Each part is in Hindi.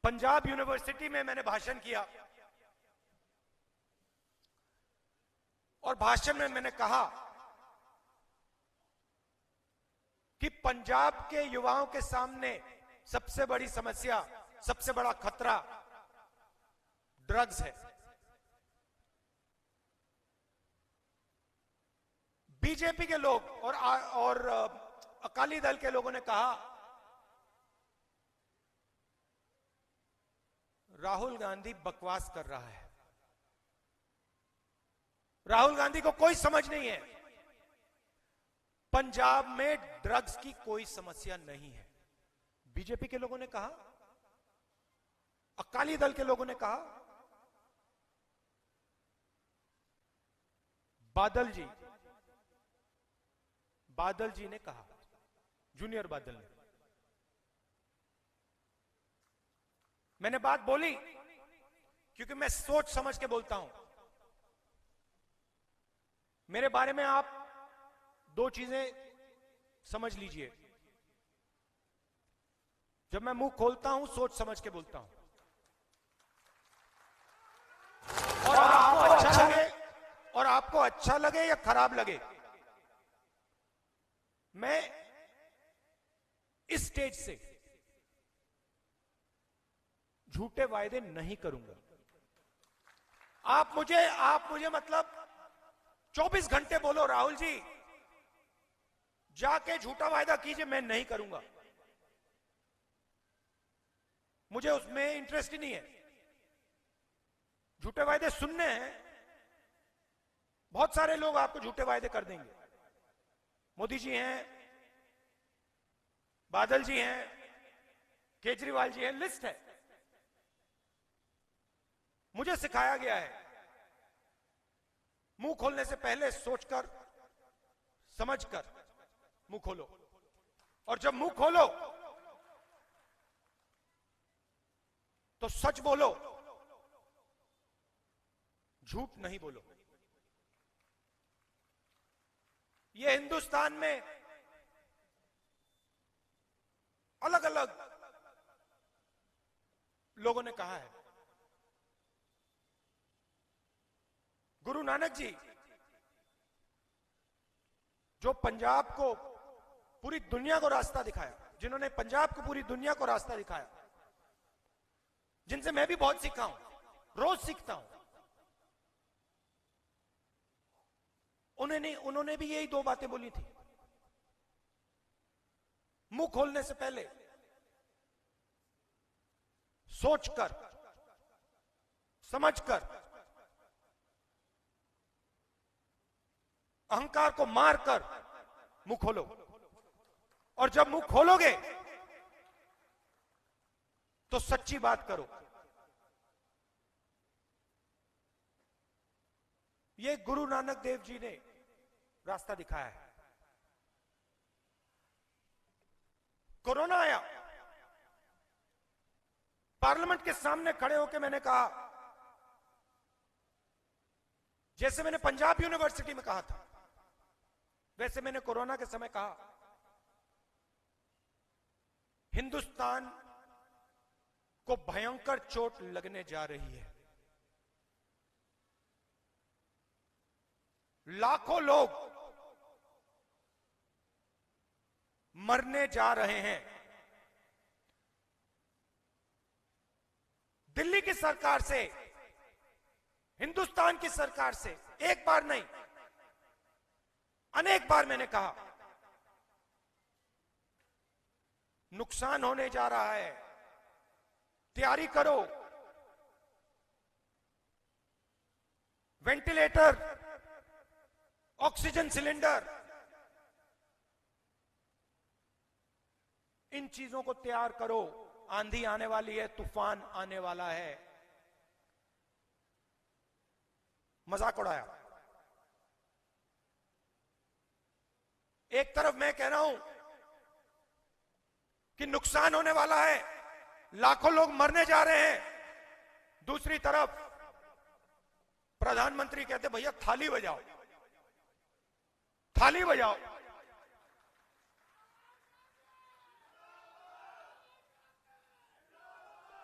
पंजाब यूनिवर्सिटी में मैंने भाषण किया और भाषण में मैंने कहा कि पंजाब के युवाओं के सामने सबसे बड़ी समस्या, सबसे बड़ा खतरा ड्रग्स है। बीजेपी के लोग और अकाली दल के लोगों ने कहा राहुल गांधी बकवास कर रहा है, राहुल गांधी को कोई समझ नहीं है, पंजाब में ड्रग्स की कोई समस्या नहीं है। बीजेपी के लोगों ने कहा, अकाली दल के लोगों ने कहा, बादल जी ने कहा, जूनियर बादल ने। मैंने बात बोली क्योंकि मैं सोच समझ के बोलता हूं। मेरे बारे में आप दो चीजें समझ लीजिए, जब मैं मुंह खोलता हूं सोच समझ के बोलता हूं, और आपको अच्छा लगे या खराब लगे, मैं इस स्टेज से झूठे वायदे नहीं करूंगा। आप मुझे मतलब 24 घंटे बोलो राहुल जी जाके झूठा वायदा कीजिए, मैं नहीं करूंगा। मुझे उसमें इंटरेस्ट ही नहीं है। झूठे वायदे सुनने हैं, बहुत सारे लोग आपको झूठे वायदे कर देंगे। मोदी जी हैं, बादल जी हैं, केजरीवाल जी हैं, लिस्ट है। मुझे सिखाया गया है मुंह खोलने से पहले सोचकर समझकर मुंह खोलो, और जब मुंह खोलो तो सच बोलो, झूठ नहीं बोलो। ये हिंदुस्तान में अलग अलग लोगों ने कहा है। गुरु नानक जी जो पंजाब को, पूरी दुनिया को रास्ता दिखाया, जिन्होंने पंजाब को पूरी दुनिया को रास्ता दिखाया, जिनसे मैं भी बहुत सीखा हूं, रोज सीखता हूं, उन्होंने भी यही दो बातें बोली थी। मुंह खोलने से पहले सोचकर समझकर, अहंकार को मारकर मुंह खोलो, और जब मुंह खोलोगे तो सच्ची बात करो। ये गुरु नानक देव जी ने रास्ता दिखाया है। कोरोना आया, पार्लियामेंट के सामने खड़े होकर मैंने कहा, जैसे मैंने पंजाब यूनिवर्सिटी में कहा था, वैसे मैंने कोरोना के समय कहा, हिंदुस्तान को भयंकर चोट लगने जा रही है। लाखों लोग मरने जा रहे हैं। दिल्ली की सरकार से, हिंदुस्तान की सरकार से एक बार नहीं, अनेक बार मैंने कहा, नुकसान होने जा रहा है, तैयारी करो। वेंटिलेटर, ऑक्सीजन सिलेंडर, इन चीजों को तैयार करो। आंधी आने वाली है, तूफान आने वाला है। मजाक उड़ाया। एक तरफ मैं कह रहा हूं कि नुकसान होने वाला है, लाखों लोग मरने जा रहे हैं, दूसरी तरफ प्रधानमंत्री कहते भैया थाली बजाओ, थाली बजाओ।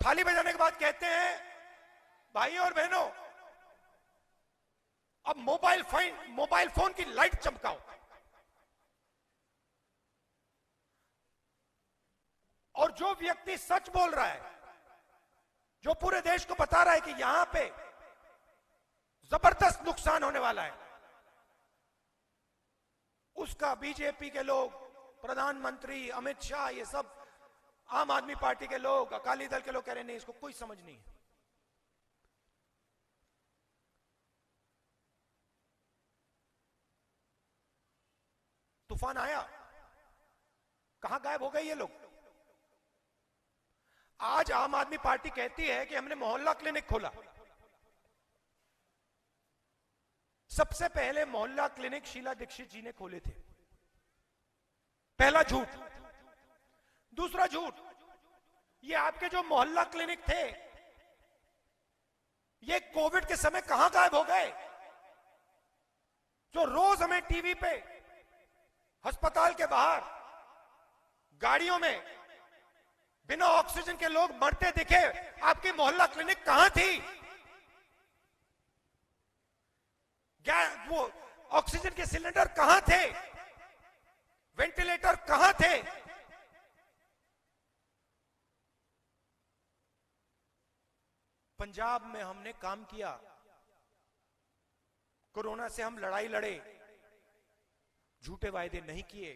थाली बजाने के बाद कहते हैं भाइयों और बहनों अब मोबाइल फोन की लाइट चमकाओ। और जो व्यक्ति सच बोल रहा है, जो पूरे देश को बता रहा है कि यहां पे जबरदस्त नुकसान होने वाला है, उसका बीजेपी के लोग, प्रधानमंत्री अमित शाह, ये सब आम आदमी पार्टी के लोग, अकाली दल के लोग कह रहे नहीं, इसको कोई समझ नहीं है। तूफान आया, कहां गायब हो गए ये लोग? आज आम आदमी पार्टी कहती है कि हमने मोहल्ला क्लिनिक खोला। सबसे पहले मोहल्ला क्लिनिक शीला दीक्षित जी ने खोले थे। पहला झूठ। दूसरा झूठ, ये आपके जो मोहल्ला क्लिनिक थे ये कोविड के समय कहां गायब हो गए? जो रोज हमें टीवी पे अस्पताल के बाहर गाड़ियों में बिना ऑक्सीजन के लोग मरते दिखे, आपकी मोहल्ला क्लिनिक कहां थी? वो ऑक्सीजन के सिलेंडर कहां थे? वेंटिलेटर कहां थे? पंजाब में हमने काम किया, कोरोना से हम लड़ाई लड़े, झूठे वायदे नहीं किए।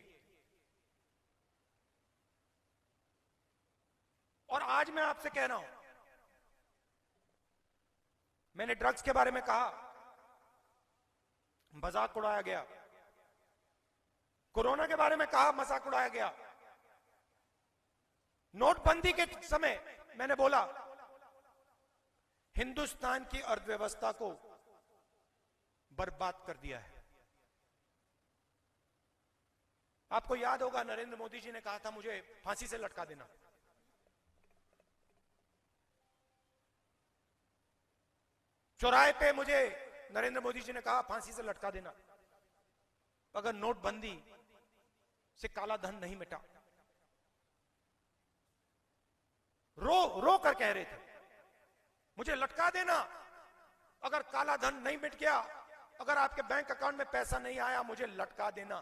और आज मैं आपसे कह रहा हूं, मैंने ड्रग्स के बारे में कहा, मजाक उड़ाया गया। कोरोना के बारे में कहा, मजाक उड़ाया गया। नोटबंदी के समय मैंने बोला हिंदुस्तान की अर्थव्यवस्था को बर्बाद कर दिया है। आपको याद होगा नरेंद्र मोदी जी ने कहा था मुझे फांसी से लटका देना। चौराहे पे मुझे नरेंद्र मोदी जी ने कहा फांसी से लटका देना अगर नोटबंदी से काला धन नहीं मिटा। रो कर कह रहे थे मुझे लटका देना अगर काला धन नहीं मिट गया, अगर आपके बैंक अकाउंट में पैसा नहीं आया, मुझे लटका देना।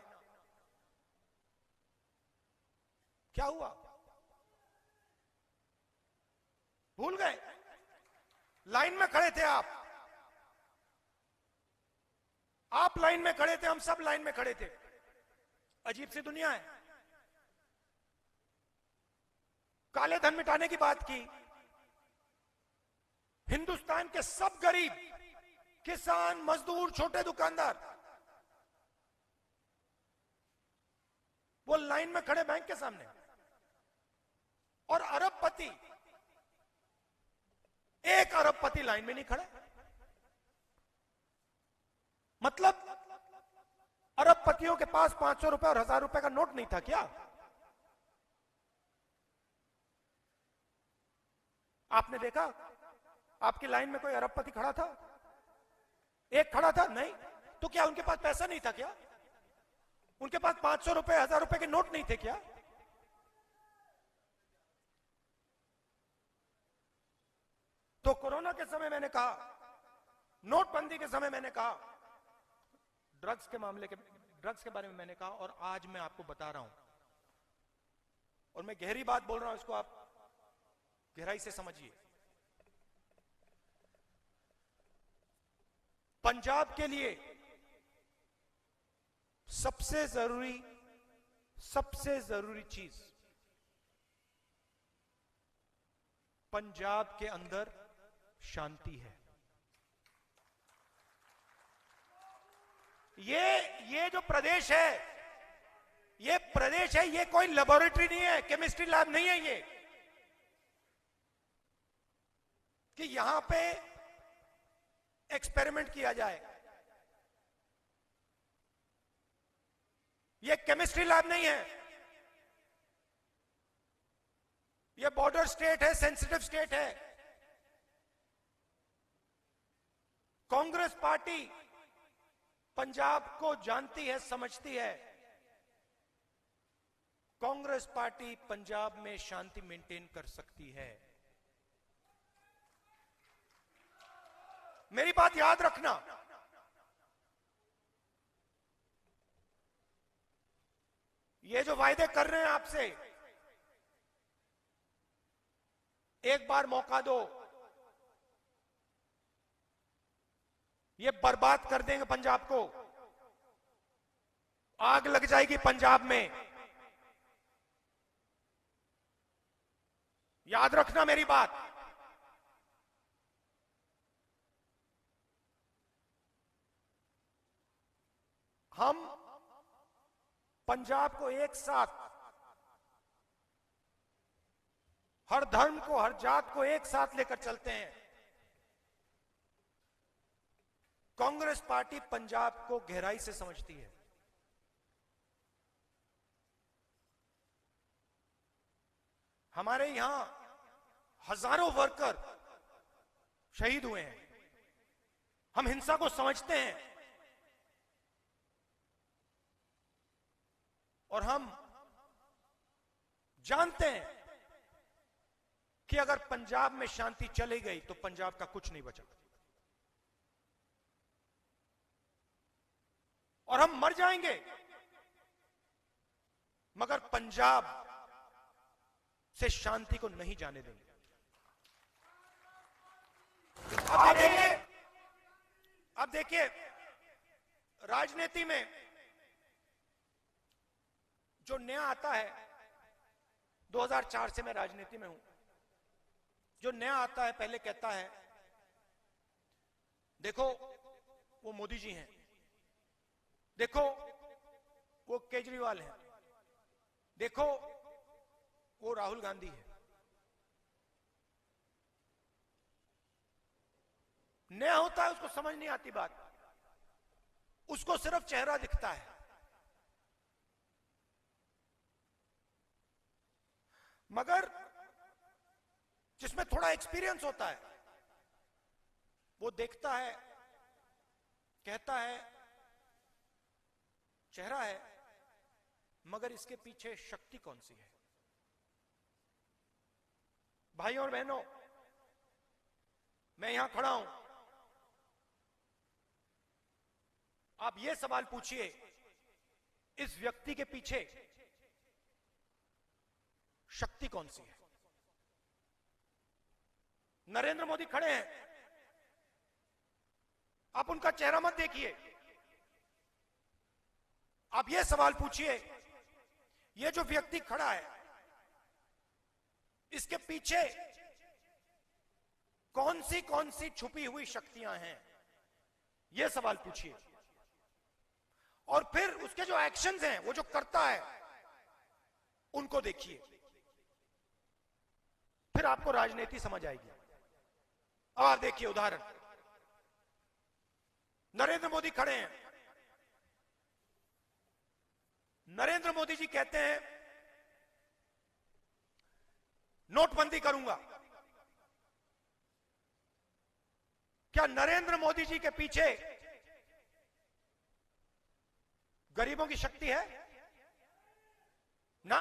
क्या हुआ? भूल गए? लाइन में खड़े थे आप लाइन में खड़े थे, हम सब लाइन में खड़े थे। अजीब सी दुनिया है। काले धन मिटाने की बात की, हिंदुस्तान के सब गरीब, किसान, मजदूर, छोटे दुकानदार, वो लाइन में खड़े बैंक के सामने। और अरबपति, एक अरबपति लाइन में नहीं खड़ा। मतलब अरबपतियों के पास 500 रुपए और 1000 रुपए का नोट नहीं था क्या? आपने देखा आपकी लाइन में कोई अरबपति खड़ा था? एक खड़ा था? नहीं। तो क्या उनके पास पैसा नहीं था क्या? उनके पास 500 रुपए 1000 रुपए के नोट नहीं थे क्या? तो कोरोना के समय मैंने कहा, नोटबंदी के समय मैंने कहा, ड्रग्स के बारे में मैंने कहा, और आज मैं आपको बता रहा हूं, और मैं गहरी बात बोल रहा हूं, इसको आप गहराई से समझिए। पंजाब के लिए सबसे जरूरी चीज पंजाब के अंदर शांति है। ये जो प्रदेश है, ये कोई लेबोरेटरी नहीं है, केमिस्ट्री लैब नहीं है ये, कि यहां पे एक्सपेरिमेंट किया जाए। ये केमिस्ट्री लैब नहीं है। ये बॉर्डर स्टेट है, सेंसिटिव स्टेट है। कांग्रेस पार्टी पंजाब को जानती है, समझती है। कांग्रेस पार्टी पंजाब में शांति मेंटेन कर सकती है। मेरी बात याद रखना, ये जो वायदे कर रहे हैं आपसे, एक बार मौका दो, ये बर्बाद कर देंगे पंजाब को, आग लग जाएगी पंजाब में। याद रखना मेरी बात। हम पंजाब को एक साथ, हर धर्म को, हर जात को एक साथ लेकर चलते हैं। कांग्रेस पार्टी पंजाब को गहराई से समझती है। हमारे यहां हजारों वर्कर शहीद हुए हैं। हम हिंसा को समझते हैं और हम जानते हैं कि अगर पंजाब में शांति चली गई तो पंजाब का कुछ नहीं बचा और हम मर जाएंगे, मगर पंजाब से शांति को नहीं जाने देंगे। अब देखिए राजनीति में जो नया आता है, 2004 से मैं राजनीति में हूं, जो नया आता है पहले कहता है देखो वो मोदी जी हैं, देखो वो केजरीवाल हैं, देखो वो राहुल गांधी है। नया होता है, उसको समझ नहीं आती बात, उसको सिर्फ चेहरा दिखता है। मगर जिसमें थोड़ा एक्सपीरियंस होता है वो देखता है, कहता है चेहरा है, मगर इसके पीछे शक्ति कौन सी है। भाइयों और बहनों, मैं यहां खड़ा हूं, आप ये सवाल पूछिए इस व्यक्ति के पीछे शक्ति कौन सी है। नरेंद्र मोदी खड़े हैं, आप उनका चेहरा मत देखिए, आप ये सवाल पूछिए ये जो व्यक्ति खड़ा है इसके पीछे कौन सी छुपी हुई शक्तियां हैं, यह सवाल पूछिए। और फिर उसके जो एक्शंस हैं, वो जो करता है, उनको देखिए, फिर आपको राजनीति समझ आएगी। अब आप देखिए उदाहरण, नरेंद्र मोदी खड़े हैं, नरेंद्र मोदी जी कहते हैं नोटबंदी करूंगा। क्या नरेंद्र मोदी जी के पीछे गरीबों की शक्ति है? ना,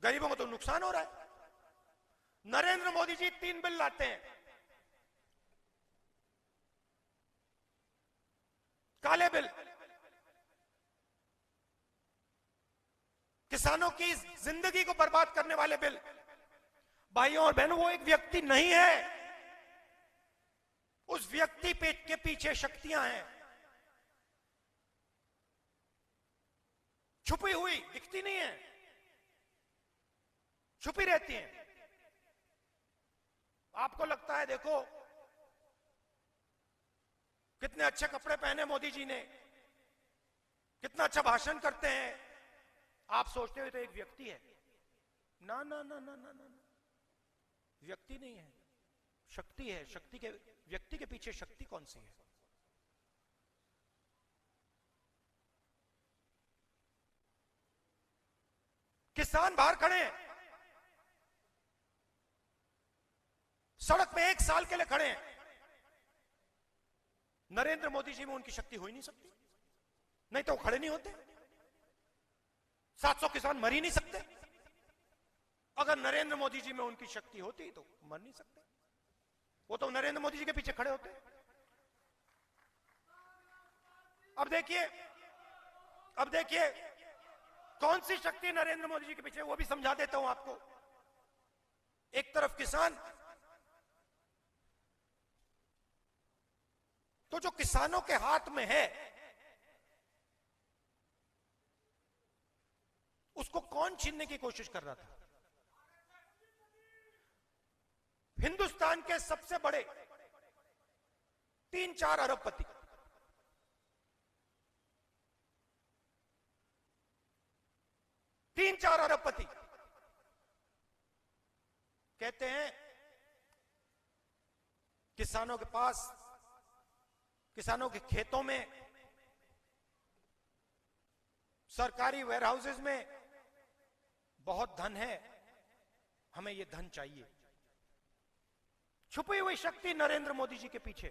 गरीबों को तो नुकसान हो रहा है। नरेंद्र मोदी जी 3 बिल लाते हैं, काले बिल, किसानों की जिंदगी को बर्बाद करने वाले बिल। भाइयों और बहनों, वो एक व्यक्ति नहीं है, उस व्यक्ति के पीछे शक्तियां हैं, छुपी हुई, दिखती नहीं है, छुपी रहती हैं। आपको लगता है देखो कितने अच्छे कपड़े पहने मोदी जी ने, कितना अच्छा भाषण करते हैं, आप सोचते हो तो एक व्यक्ति है। ना ना ना ना ना ना, व्यक्ति नहीं है, शक्ति है। शक्ति के, व्यक्ति के पीछे शक्ति कौन सी है? किसान बाहर खड़े हैं, सड़क पे 1 साल के लिए खड़े हैं। नरेंद्र मोदी जी में उनकी शक्ति हो ही नहीं सकती, नहीं तो वो खड़े नहीं होते। 700 किसान मर ही नहीं सकते। अगर नरेंद्र मोदी जी में उनकी शक्ति होती तो मर नहीं सकते, वो तो नरेंद्र मोदी जी के पीछे खड़े होते। अब देखिए कौन सी शक्ति नरेंद्र मोदी जी के पीछे, वो भी समझा देता हूं आपको। एक तरफ किसान, तो जो किसानों के हाथ में है उसको कौन छीनने की कोशिश कर रहा था? हिंदुस्तान के सबसे बड़े 3-4 अरबपति, कहते हैं किसानों के पास, किसानों के खेतों में, सरकारी वेयरहाउसेस में बहुत धन है, हमें यह धन चाहिए। छुपी हुई शक्ति नरेंद्र मोदी जी के पीछे।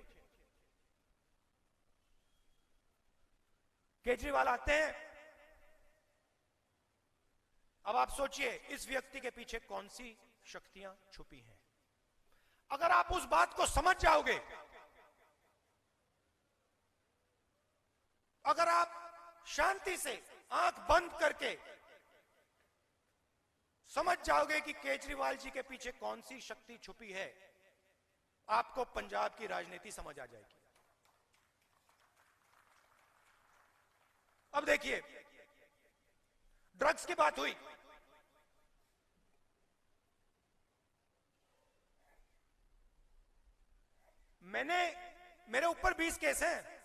केजरीवाल आते हैं। अब आप सोचिए इस व्यक्ति के पीछे कौन सी शक्तियां छुपी हैं। अगर आप उस बात को समझ जाओगे, अगर आप शांति से आंख बंद करके समझ जाओगे कि केजरीवाल जी के पीछे कौन सी शक्ति छुपी है, आपको पंजाब की राजनीति समझ आ जाएगी। अब देखिए, ड्रग्स की बात हुई। मेरे ऊपर 20 केस हैं,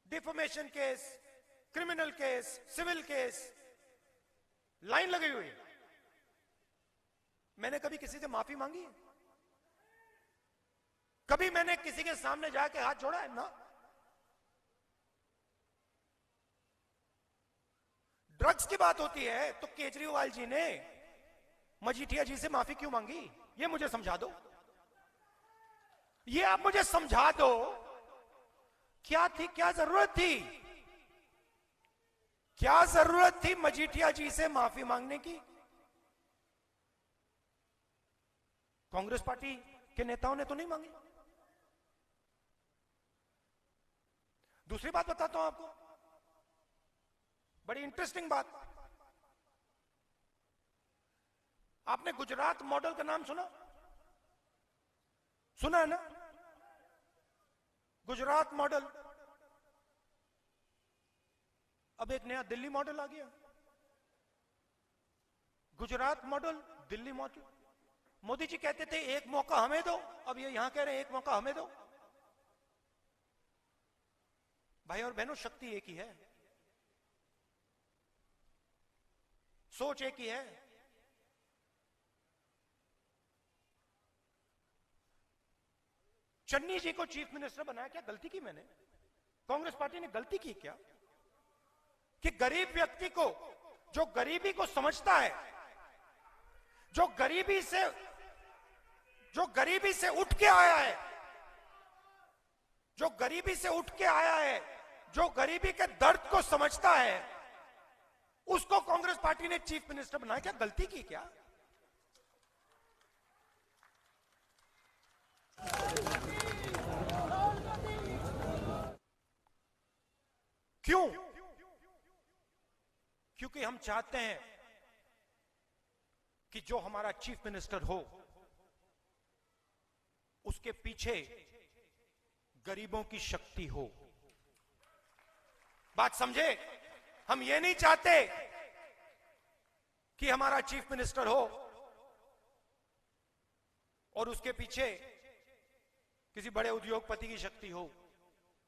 defamation case, criminal case, civil case, line लगी हुई है। मैंने कभी किसी से माफी मांगी है? कभी मैंने किसी के सामने जाके हाथ जोड़ा है? ना। ड्रग्स की बात होती है तो केजरीवाल जी ने मजीठिया जी से माफी क्यों मांगी? ये मुझे समझा दो, ये आप मुझे समझा दो। क्या थी, क्या जरूरत थी, क्या जरूरत थी मजीठिया जी से माफी मांगने की? कांग्रेस पार्टी के नेताओं ने तो नहीं मांगी। दूसरी बात बताता हूं आपको, बड़ी इंटरेस्टिंग बात। आपने गुजरात मॉडल का नाम सुना? सुना है ना? गुजरात मॉडल। अब एक नया दिल्ली मॉडल आ गया। Gujarat model, Delhi model. मोदी जी कहते थे एक मौका हमें दो, अब ये यहां कह रहे हैं एक मौका हमें दो। भाई और बहनों, शक्ति एक ही है, सोच एक ही है। चन्नी जी को चीफ मिनिस्टर बनाया, क्या गलती की मैंने? कांग्रेस पार्टी ने गलती की क्या कि गरीब व्यक्ति को, जो गरीबी को समझता है, जो गरीबी से उठ के आया है, जो गरीबी से उठ के आया है, जो गरीबी के दर्द को समझता है, उसको कांग्रेस पार्टी ने चीफ मिनिस्टर बनाया? क्या गलती की क्या? क्यों? क्योंकि हम चाहते हैं कि जो हमारा चीफ मिनिस्टर हो उसके पीछे गरीबों की शक्ति हो। बात समझे? हम ये नहीं चाहते कि हमारा चीफ मिनिस्टर हो और उसके पीछे किसी बड़े उद्योगपति की शक्ति हो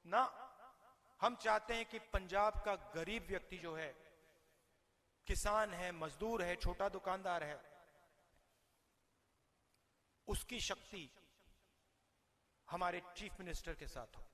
ना। हम चाहते हैं कि पंजाब का गरीब व्यक्ति जो है, किसान है, मजदूर है, छोटा दुकानदार है, उसकी शक्ति हमारे चीफ मिनिस्टर के साथ हो।